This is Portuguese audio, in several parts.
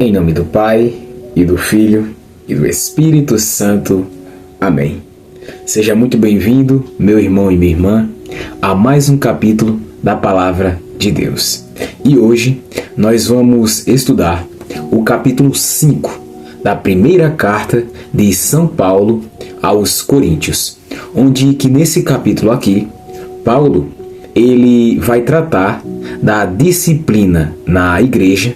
Em nome do Pai, e do Filho, e do Espírito Santo. Amém. Seja muito bem-vindo, meu irmão e minha irmã, a mais um capítulo da Palavra de Deus. E hoje nós vamos estudar o capítulo 5 da primeira carta de São Paulo aos Coríntios, onde que nesse capítulo aqui, Paulo ele vai tratar da disciplina na igreja,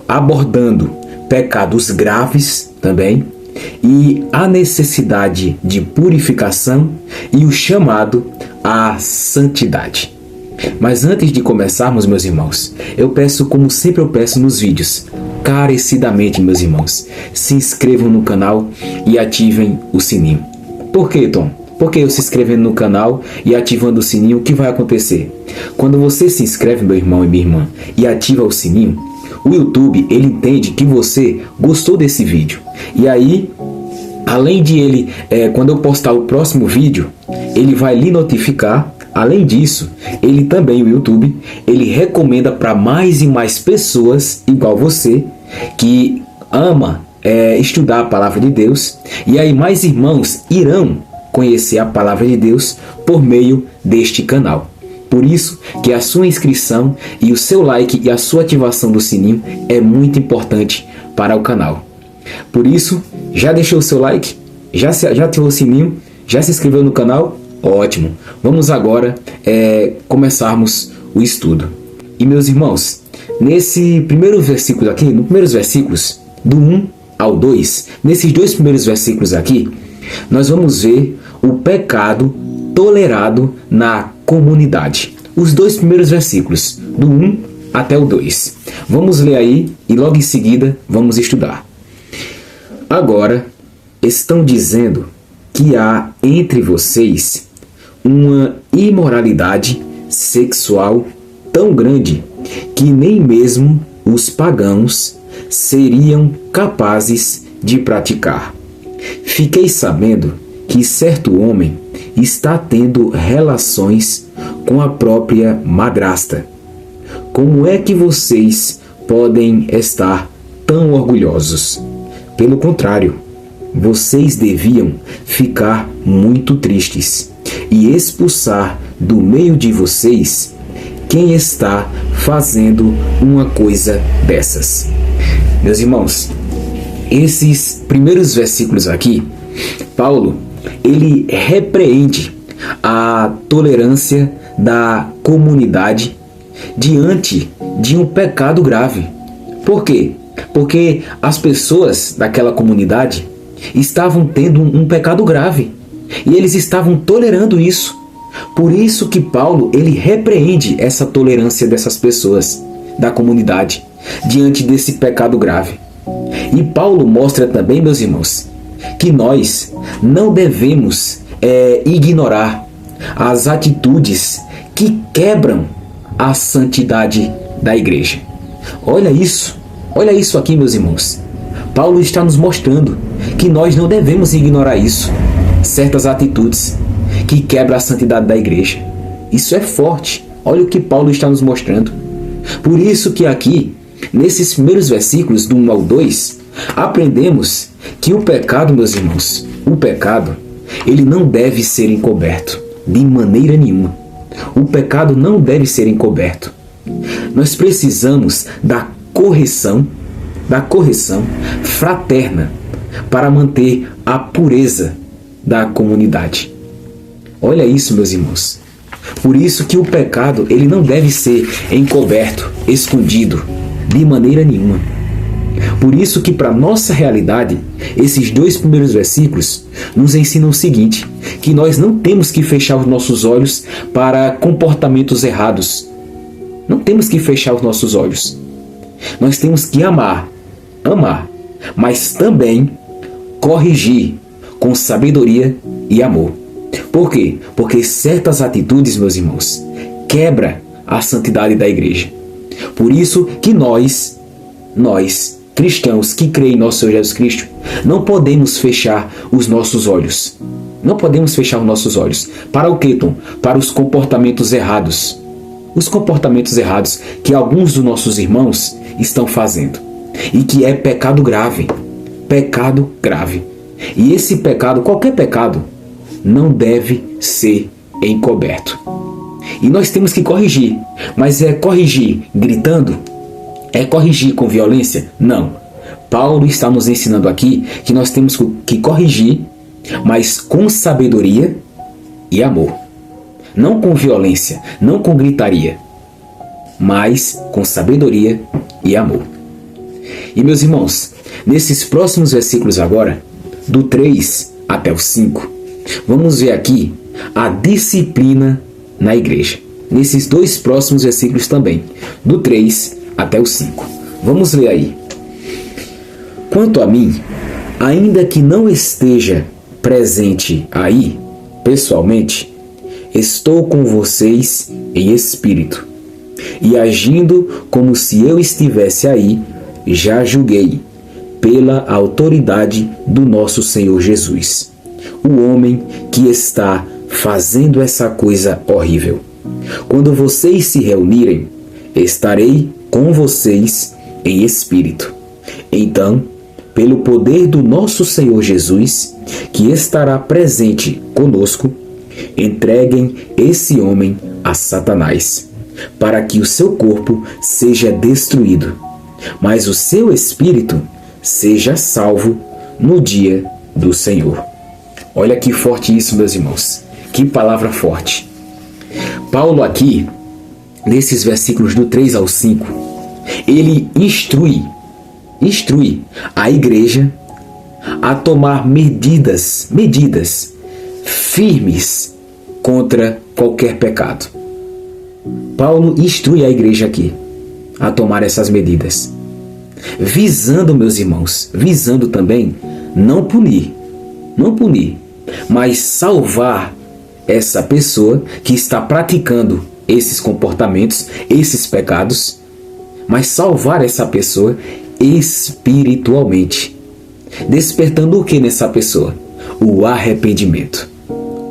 abordando pecados graves também, e a necessidade de purificação e o chamado à santidade. Mas antes de começarmos, meus irmãos, eu peço, como sempre eu peço nos vídeos, carecidamente, meus irmãos, se inscrevam no canal e ativem o sininho. Por quê, Tom? Porque eu se inscrevendo no canal e ativando o sininho, o que vai acontecer? Quando você se inscreve, meu irmão e minha irmã, e ativa o sininho, o YouTube ele entende que você gostou desse vídeo. E aí, além de ele, quando eu postar o próximo vídeo, ele vai lhe notificar. Além disso, ele também, o YouTube, ele recomenda para mais e mais pessoas igual você, que ama estudar a Palavra de Deus. E aí mais irmãos irão conhecer a Palavra de Deus por meio deste canal. Por isso que a sua inscrição e o seu like e a sua ativação do sininho é muito importante para o canal. Por isso, já deixou o seu like? Já ativou o sininho? Já se inscreveu no canal? Ótimo! Vamos agora começarmos o estudo. E meus irmãos, nesse primeiro versículo aqui, nos primeiros versículos, do 1 ao 2, nesses dois primeiros versículos aqui, nós vamos ver o pecado tolerado na comunidade. Os dois primeiros versículos, do 1 até o 2. Vamos ler aí e logo em seguida vamos estudar. Agora, estão dizendo que há entre vocês uma imoralidade sexual tão grande que nem mesmo os pagãos seriam capazes de praticar. Fiquei sabendo que certo homem está tendo relações com a própria madrasta. Como é que vocês podem estar tão orgulhosos? Pelo contrário, vocês deviam ficar muito tristes e expulsar do meio de vocês quem está fazendo uma coisa dessas. Meus irmãos, esses primeiros versículos aqui, Paulo, ele repreende a tolerância da comunidade diante de um pecado grave. Por quê? Porque as pessoas daquela comunidade estavam tendo um pecado grave e eles estavam tolerando isso. Por isso que Paulo ele repreende essa tolerância dessas pessoas da comunidade diante desse pecado grave. E Paulo mostra também, meus irmãos, que nós não devemos ignorar as atitudes que quebram a santidade da igreja. Olha isso aqui, meus irmãos. Paulo está nos mostrando que nós não devemos ignorar isso, certas atitudes que quebram a santidade da igreja. Isso é forte. Olha o que Paulo está nos mostrando. Por isso que aqui, nesses primeiros versículos, do 1 ao 2, aprendemos que o pecado, meus irmãos, o pecado, ele não deve ser encoberto de maneira nenhuma. O pecado não deve ser encoberto. Nós precisamos da correção fraterna para manter a pureza da comunidade. Olha isso, meus irmãos. Por isso que o pecado, ele não deve ser encoberto, escondido, de maneira nenhuma. Por isso que para nossa realidade, esses dois primeiros versículos nos ensinam o seguinte, que nós não temos que fechar os nossos olhos para comportamentos errados. Não temos que fechar os nossos olhos. Nós temos que amar, mas também corrigir com sabedoria e amor. Por quê? Porque certas atitudes, meus irmãos, quebram a santidade da igreja. Por isso que nós, cristãos que creem em nosso Senhor Jesus Cristo, não podemos fechar os nossos olhos. Não podemos fechar os nossos olhos. Para o quê, Tom? Para os comportamentos errados. Os comportamentos errados que alguns dos nossos irmãos estão fazendo. e que é pecado grave. Pecado grave. E esse pecado, qualquer pecado, não deve ser encoberto. E nós temos que corrigir. Mas é corrigir gritando? É corrigir com violência? Não. Paulo está nos ensinando aqui que nós temos que corrigir, mas com sabedoria e amor. Não com violência, não com gritaria, mas com sabedoria e amor. E meus irmãos, nesses próximos versículos agora, do 3 até o 5, vamos ver aqui a disciplina na igreja. Nesses dois próximos versículos também, do 3 até o 5. Vamos ler aí. Quanto a mim, ainda que não esteja presente aí, pessoalmente, estou com vocês em espírito, e agindo como se eu estivesse aí, já julguei, pela autoridade do nosso Senhor Jesus, o homem que está fazendo essa coisa horrível. Quando vocês se reunirem, estarei com vocês em espírito. Então, pelo poder do nosso Senhor Jesus, que estará presente conosco, entreguem esse homem a Satanás, para que o seu corpo seja destruído, mas o seu espírito seja salvo no dia do Senhor. Olha que forte isso, meus irmãos. Que palavra forte. Paulo aqui, nesses versículos do 3 ao 5, ele instrui a igreja a tomar medidas firmes contra qualquer pecado. Paulo instrui a igreja aqui a tomar essas medidas, visando, meus irmãos, visando também não punir, mas salvar essa pessoa que está praticando esses comportamentos, esses pecados, mas salvar essa pessoa espiritualmente, despertando o que nessa pessoa? O arrependimento.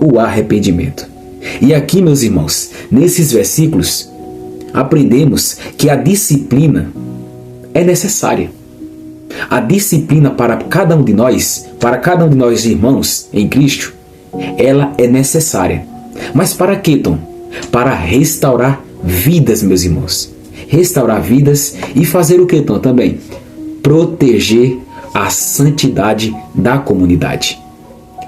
O arrependimento. E aqui, meus irmãos, nesses versículos, aprendemos que a disciplina é necessária. A disciplina para cada um de nós irmãos em Cristo, ela é necessária. Mas para quê, Tom? Para restaurar vidas, meus irmãos. Restaurar vidas e fazer o que, Tom, também? Proteger a santidade da comunidade.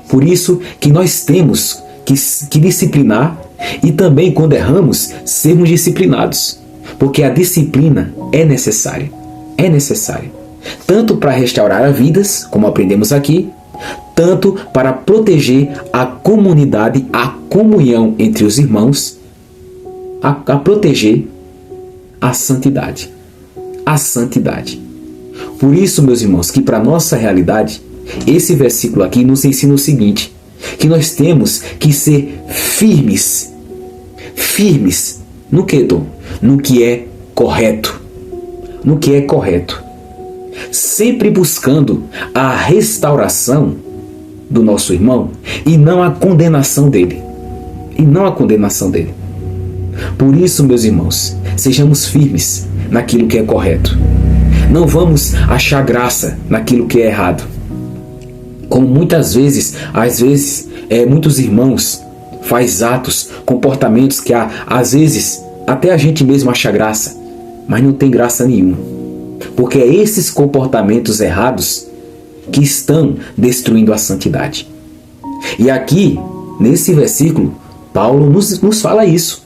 Por isso que nós temos que disciplinar e também, quando erramos, sermos disciplinados. Porque a disciplina é necessária. É necessária. Tanto para restaurar vidas, como aprendemos aqui, tanto para proteger a comunidade, a comunhão entre os irmãos, a proteger a santidade. A santidade. Por isso, meus irmãos, que para a nossa realidade, esse versículo aqui nos ensina o seguinte, que nós temos que ser firmes. Firmes no que, Tom? No que é correto. No que é correto. Sempre buscando a restauração do nosso irmão e não a condenação dele. E não a condenação dele. Por isso, meus irmãos, sejamos firmes naquilo que é correto. Não vamos achar graça naquilo que é errado. Como muitas vezes, muitos irmãos fazem atos, comportamentos que às vezes até a gente mesmo acha graça, mas não tem graça nenhuma. Porque é esses comportamentos errados que estão destruindo a santidade. E aqui, nesse versículo, Paulo nos fala isso,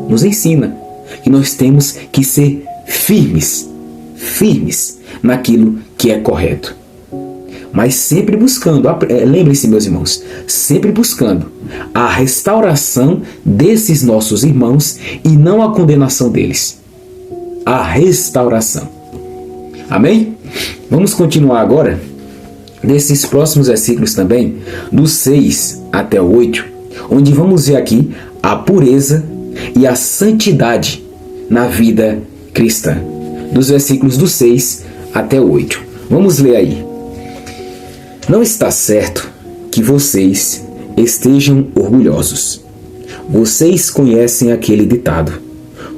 nos ensina que nós temos que ser firmes naquilo que é correto. Mas sempre buscando, lembrem-se, meus irmãos, sempre buscando a restauração desses nossos irmãos e não a condenação deles. A restauração. Amém? Vamos continuar agora, nesses próximos versículos também, do 6 até o 8, onde vamos ver aqui a pureza e a santidade na vida cristã. Dos versículos do 6 até o 8. Vamos ler aí. Não está certo que vocês estejam orgulhosos. Vocês conhecem aquele ditado: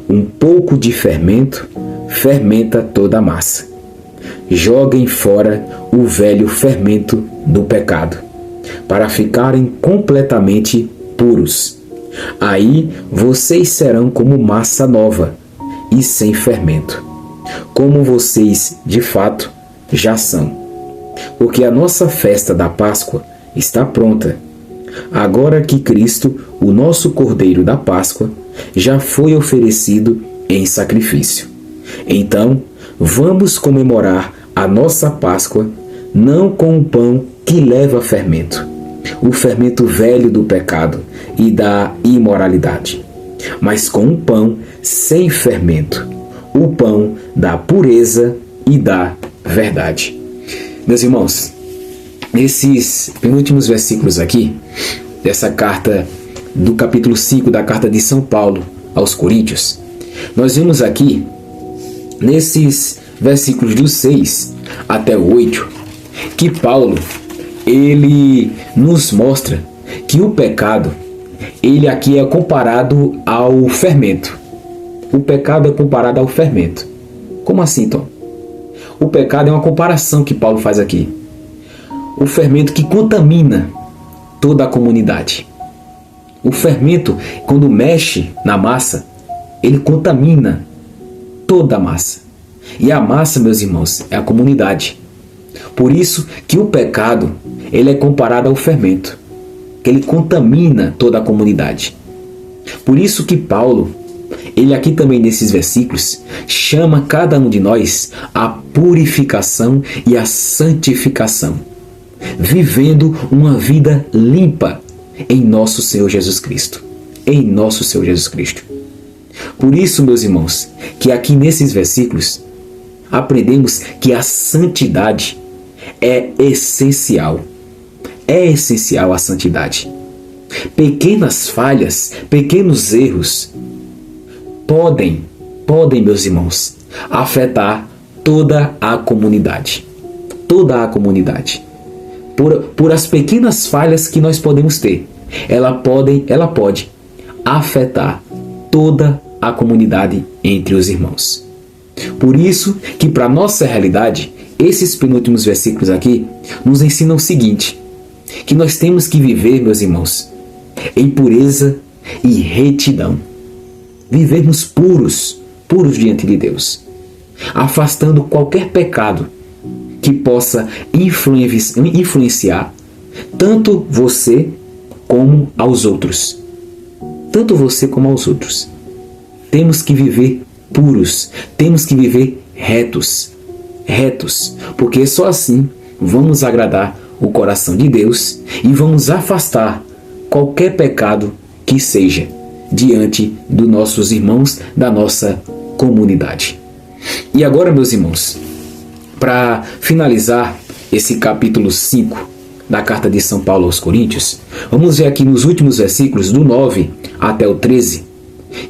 um pouco de fermento fermenta toda a massa. joguem fora o velho fermento do pecado, para ficarem completamente puros. Aí vocês serão como massa nova e sem fermento, como vocês de fato já são. Porque a nossa festa da Páscoa está pronta, agora que Cristo, o nosso Cordeiro da Páscoa, já foi oferecido em sacrifício. Então, vamos comemorar a nossa Páscoa não com o pão que leva fermento, o fermento velho do pecado e da imoralidade, mas com um pão sem fermento, o pão da pureza e da verdade. Meus irmãos, nesses penúltimos versículos aqui, dessa carta do capítulo 5 da carta de São Paulo aos Coríntios, nós vemos aqui, nesses versículos do 6 até o 8, que Paulo, ele nos mostra que o pecado, ele aqui é comparado ao fermento. O pecado é comparado ao fermento. Como assim, Tom? O pecado é uma comparação que Paulo faz aqui. O fermento que contamina toda a comunidade. O fermento, quando mexe na massa, ele contamina toda a massa. E a massa, meus irmãos, é a comunidade. Por isso que o pecado, ele é comparado ao fermento, que ele contamina toda a comunidade. Por isso que Paulo, ele aqui também nesses versículos, chama cada um de nós à purificação e à santificação, vivendo uma vida limpa em nosso Senhor Jesus Cristo. Em nosso Senhor Jesus Cristo. Por isso, meus irmãos, que aqui nesses versículos, aprendemos que a santidade é essencial. É essencial a santidade. Pequenas falhas, pequenos erros podem, meus irmãos, afetar toda a comunidade. Toda a comunidade. Por as pequenas falhas que nós podemos ter, ela pode afetar toda a comunidade entre os irmãos. Por isso que para nossa realidade, esses penúltimos versículos aqui nos ensinam o seguinte, que nós temos que viver, meus irmãos, em pureza e retidão. Vivermos puros diante de Deus, afastando qualquer pecado que possa influenciar tanto você como aos outros. Tanto você como aos outros. Temos que viver puros, temos que viver retos, porque só assim vamos agradar o coração de Deus e vamos afastar qualquer pecado que seja diante dos nossos irmãos da nossa comunidade. E agora, meus irmãos, para finalizar esse capítulo 5 da carta de São Paulo aos Coríntios, vamos ver aqui nos últimos versículos do 9 até o 13,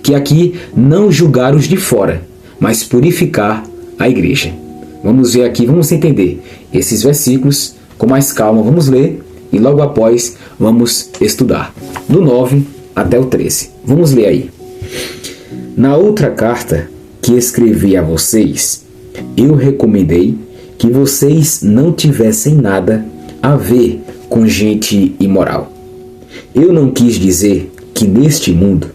que aqui não julgar os de fora, mas purificar a igreja. Vamos ver aqui, vamos entender esses versículos com mais calma, vamos ler e logo após vamos estudar, do 9 até o 13. Vamos ler aí. Na outra carta que escrevi a vocês, eu recomendei que vocês não tivessem nada a ver com gente imoral. Eu não quis dizer que neste mundo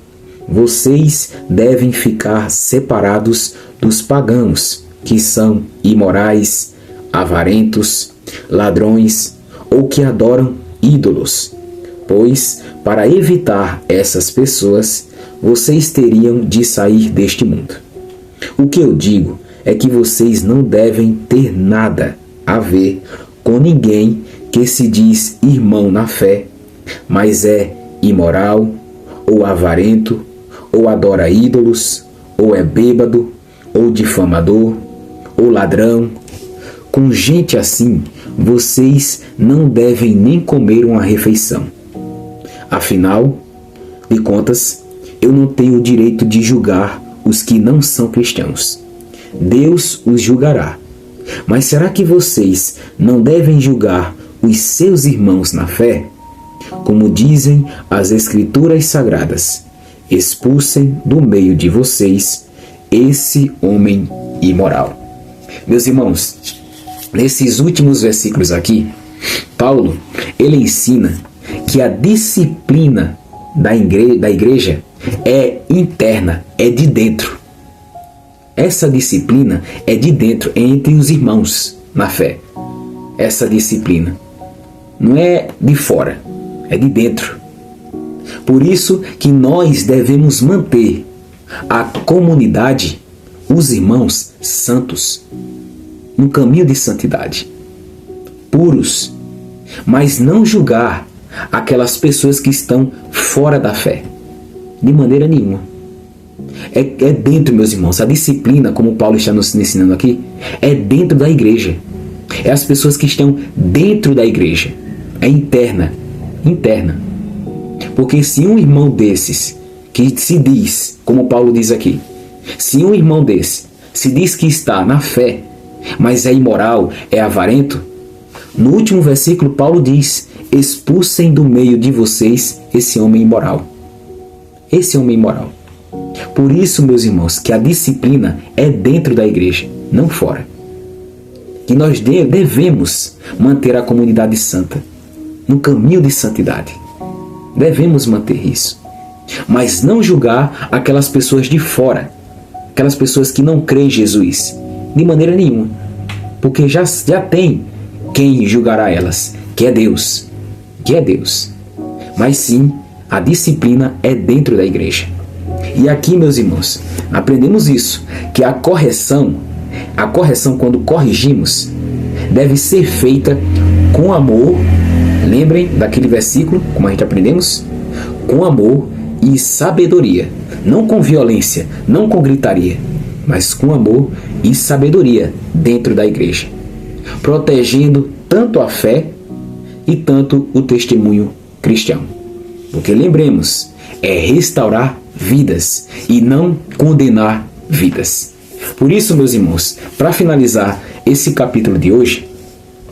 vocês devem ficar separados dos pagãos, que são imorais, avarentos, ladrões ou que adoram ídolos, pois para evitar essas pessoas, vocês teriam de sair deste mundo. O que eu digo é que vocês não devem ter nada a ver com ninguém que se diz irmão na fé, mas é imoral, ou avarento, ou adora ídolos, ou é bêbado, ou difamador, ou ladrão. Com gente assim, vocês não devem nem comer uma refeição. Afinal de contas, eu não tenho o direito de julgar os que não são cristãos. Deus os julgará. Mas será que vocês não devem julgar os seus irmãos na fé? Como dizem as Escrituras Sagradas, expulsem do meio de vocês esse homem imoral. Meus irmãos, nesses últimos versículos aqui, Paulo, ele ensina que a disciplina da igreja é interna, é de dentro. Essa disciplina é de dentro, é entre os irmãos na fé. Essa disciplina não é de fora, é de dentro. Por isso que nós devemos manter a comunidade, os irmãos santos, no caminho de santidade, puros, mas não julgar aquelas pessoas que estão fora da fé, de maneira nenhuma. É dentro, meus irmãos, a disciplina, como Paulo está nos ensinando aqui, é dentro da igreja. É as pessoas que estão dentro da igreja. É interna. Porque se um irmão desses, que se diz, como Paulo diz aqui, se um irmão desse se diz que está na fé, mas é imoral, é avarento, no último versículo Paulo diz: expulsem do meio de vocês esse homem imoral. Esse homem imoral. Por isso, meus irmãos, que a disciplina é dentro da igreja, não fora. Que nós devemos manter a comunidade santa no caminho de santidade. Devemos manter isso. Mas não julgar aquelas pessoas de fora, aquelas pessoas que não creem em Jesus, de maneira nenhuma. Porque já tem quem julgará elas, que é Deus. Mas sim, a disciplina é dentro da igreja. E aqui, meus irmãos, aprendemos isso, que a correção quando corrigimos, deve ser feita com amor. Lembrem daquele versículo, como a gente aprendemos? Com amor e sabedoria. Não com violência, não com gritaria, mas com amor e sabedoria dentro da igreja. Protegendo tanto a fé e tanto o testemunho cristão. Porque lembremos, é restaurar vidas e não condenar vidas. Por isso, meus irmãos, para finalizar esse capítulo de hoje,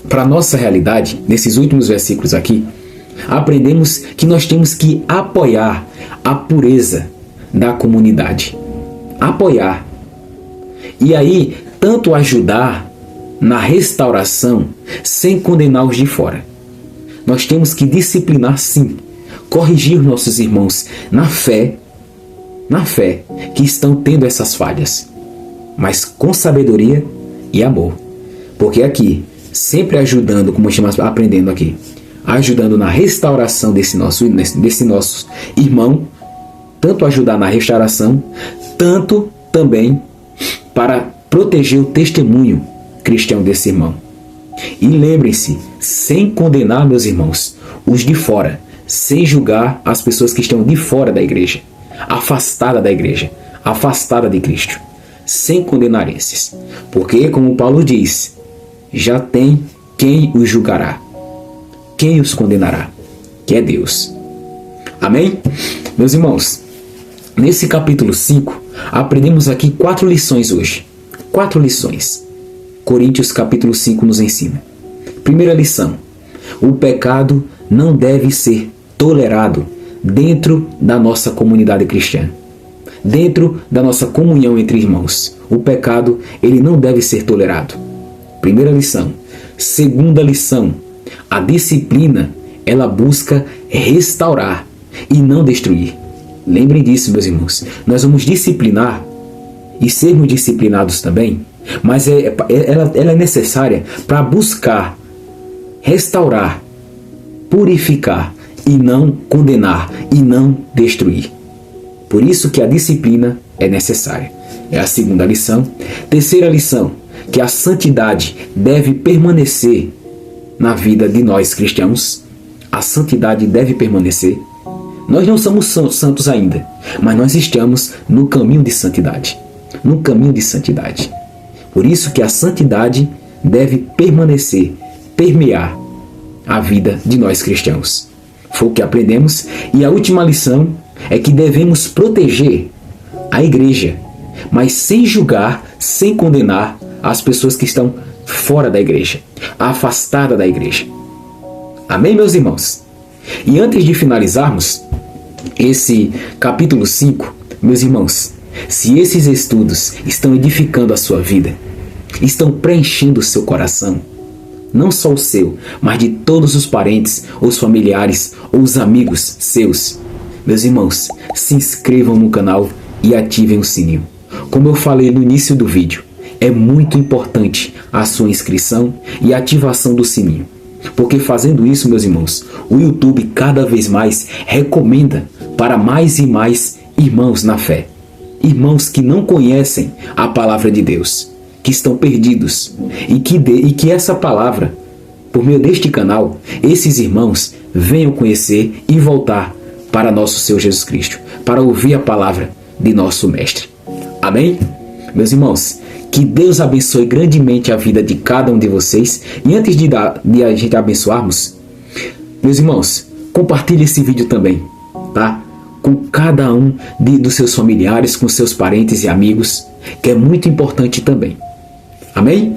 para a nossa realidade, nesses últimos versículos aqui, aprendemos que nós temos que apoiar a pureza da comunidade. Apoiar. E aí, tanto ajudar na restauração, sem condenar os de fora. Nós temos que disciplinar, sim, corrigir nossos irmãos na fé, que estão tendo essas falhas, mas com sabedoria e amor. Porque aqui, sempre ajudando, como estamos aprendendo aqui, ajudando na restauração desse nosso irmão, tanto ajudar na restauração, tanto também para proteger o testemunho cristão desse irmão. E lembrem-se, sem condenar, meus irmãos, os de fora, sem julgar as pessoas que estão de fora da igreja, afastada da igreja, afastada de Cristo, sem condenar esses. Porque, como Paulo diz, já tem quem os julgará, quem os condenará, que é Deus. Amém? Meus irmãos, nesse capítulo 5, aprendemos aqui 4 lições hoje. 4 lições. Coríntios capítulo 5 nos ensina. Primeira lição: o pecado não deve ser tolerado dentro da nossa comunidade cristã, dentro da nossa comunhão entre irmãos. O pecado, ele não deve ser tolerado. Primeira lição. Segunda lição: a disciplina, ela busca restaurar e não destruir. Lembrem disso, meus irmãos. Nós vamos disciplinar e sermos disciplinados também, mas ela é necessária para buscar restaurar, purificar e não condenar e não destruir. Por isso que a disciplina é necessária. É a segunda lição. Terceira lição, que a santidade deve permanecer na vida de nós cristãos. A santidade deve permanecer. Nós não somos santos ainda, mas nós estamos no caminho de santidade. No caminho de santidade. Por isso que a santidade deve permanecer, permear a vida de nós cristãos. Foi o que aprendemos. E a última lição é que devemos proteger a igreja, mas sem julgar, sem condenar as pessoas que estão fora da igreja, afastadas da igreja. Amém, meus irmãos? E antes de finalizarmos esse capítulo 5, meus irmãos, se esses estudos estão edificando a sua vida, estão preenchendo o seu coração. Não só o seu, mas de todos os parentes, os familiares ou os amigos seus. Meus irmãos, se inscrevam no canal e ativem o sininho. Como eu falei no início do vídeo, é muito importante a sua inscrição e ativação do sininho. Porque fazendo isso, meus irmãos, o YouTube cada vez mais recomenda para mais e mais irmãos na fé. Irmãos que não conhecem a palavra de Deus, que estão perdidos, e que essa palavra, por meio deste canal, esses irmãos venham conhecer e voltar para nosso Senhor Jesus Cristo, para ouvir a palavra de nosso Mestre. Amém? Meus irmãos, que Deus abençoe grandemente a vida de cada um de vocês. E antes de a gente abençoarmos, meus irmãos, compartilhe esse vídeo também, tá? Com cada um dos seus familiares, com seus parentes e amigos, que é muito importante também. Amém?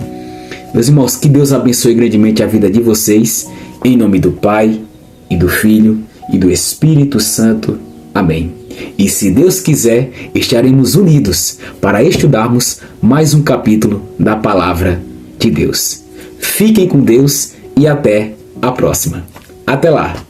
Meus irmãos, que Deus abençoe grandemente a vida de vocês, em nome do Pai, e do Filho, e do Espírito Santo. Amém. E se Deus quiser, estaremos unidos para estudarmos mais um capítulo da Palavra de Deus. Fiquem com Deus e até a próxima. Até lá!